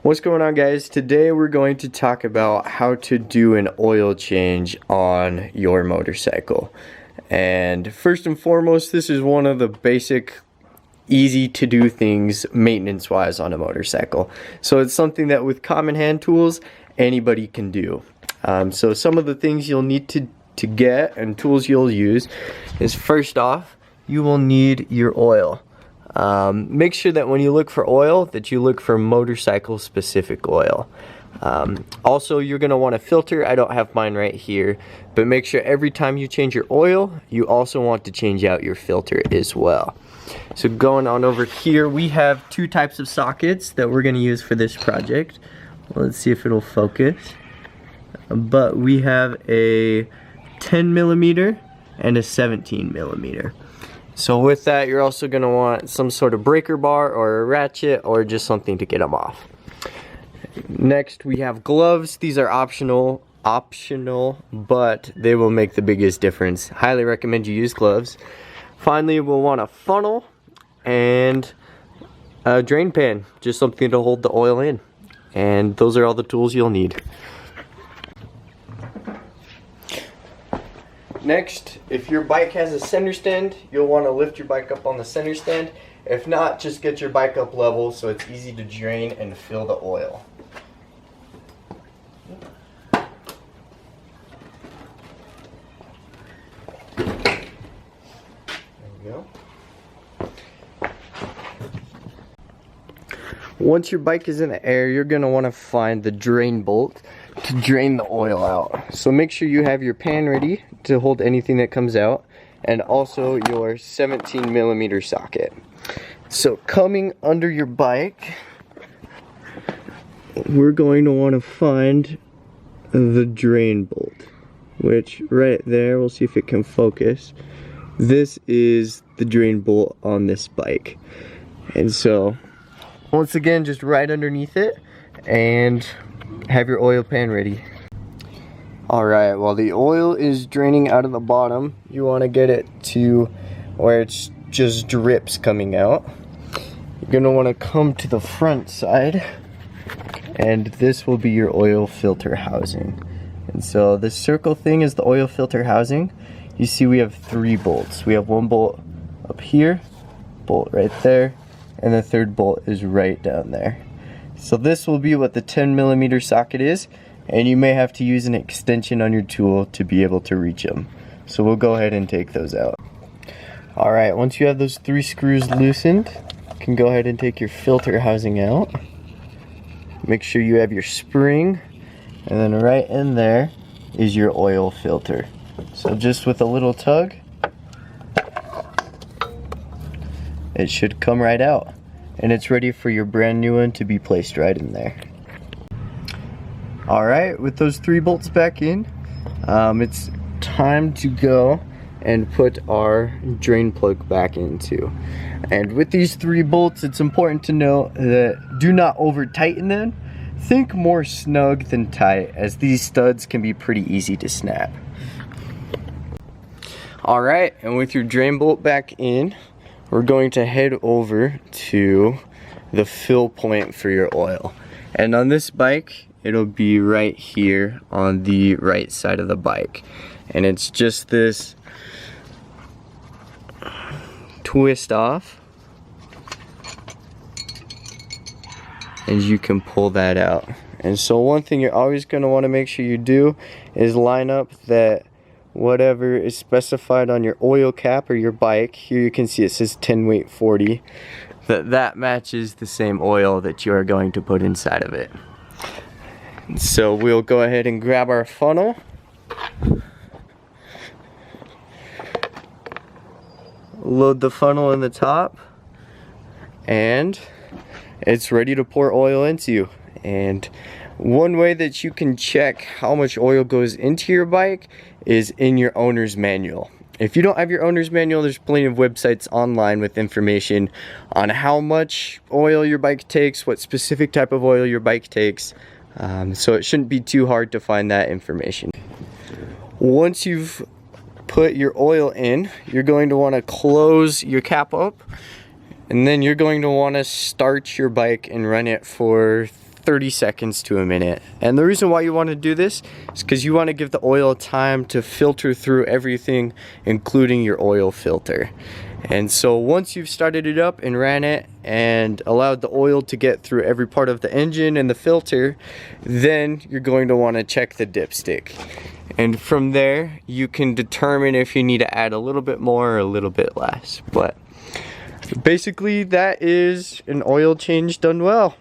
What's going on, guys? Today we're going to talk about how to do an oil change on your motorcycle. And first and foremost, this is one of the basic easy to do things maintenance wise on a motorcycle. So it's something that with common hand tools anybody can do. So some of the things you'll need to get and tools you'll use is, first off, you will need your oil. Make sure that when you look for oil that you look for motorcycle specific oil. Also, you're going to want a filter. I don't have mine right here, but make sure every time you change your oil you also want to change out your filter as well. So going on over here, we have two types of sockets that we're going to use for this project. Let's see if it'll focus. But we have a 10mm and a 17mm. So with that, you're also going to want some sort of breaker bar or a ratchet or just something to get them off. Next, we have gloves. These are optional, but they will make the biggest difference. Highly recommend you use gloves. Finally, we'll want a funnel and a drain pan, just something to hold the oil in. And those are all the tools you'll need. Next, if your bike has a center stand, you'll want to lift your bike up on the center stand. If not, just get your bike up level so it's easy to drain and fill the oil. There we go. Once your bike is in the air, you're going to want to find the drain bolt to drain the oil out. So make sure you have your pan ready to hold anything that comes out, and also your 17mm socket. So coming under your bike, we're going to want to find the drain bolt, which right there, we'll see if it can focus. This is the drain bolt on this bike. And so once again, just right underneath it and have your oil pan ready. Alright, while the oil is draining out of the bottom, you want to get it to where it's just drips coming out. You're going to want to come to the front side, and this will be your oil filter housing. And so this circle thing is the oil filter housing. You see we have 3 bolts. We have one bolt up here, bolt right there, and the third bolt is right down there. So this will be what the 10mm socket is, and you may have to use an extension on your tool to be able to reach them. So we'll go ahead and take those out. Alright, once you have those 3 screws loosened, you can go ahead and take your filter housing out. Make sure you have your spring, and then right in there is your oil filter. So just with a little tug, it should come right out, and it's ready for your brand new one to be placed right in there. Alright, with those 3 bolts back in, it's time to go and put our drain plug back into. And with these 3 bolts, it's important to note that do not over tighten them. Think more snug than tight, as these studs can be pretty easy to snap. Alright, and with your drain bolt back in, we're going to head over to the fill point for your oil. And on this bike, it'll be right here on the right side of the bike. And it's just this twist off, and you can pull that out. And so one thing you're always going to want to make sure you do is line up that whatever is specified on your oil cap or your bike. Here you can see it says 10 weight 40. That matches the same oil that you are going to put inside of it. So we'll go ahead and grab our funnel. Load the funnel in the top, and it's ready to pour oil into. And one way that you can check how much oil goes into your bike is in your owner's manual. If you don't have your owner's manual, there's plenty of websites online with information on how much oil your bike takes, what specific type of oil your bike takes. So it shouldn't be too hard to find that information. Once you've put your oil in, you're going to want to close your cap up, and then you're going to want to start your bike and run it for 30 seconds to a minute. And the reason why you want to do this is because you want to give the oil time to filter through everything, including your oil filter. And so once you've started it up and ran it and allowed the oil to get through every part of the engine and the filter, then you're going to want to check the dipstick. And from there, you can determine if you need to add a little bit more or a little bit less. But basically, that is an oil change done well.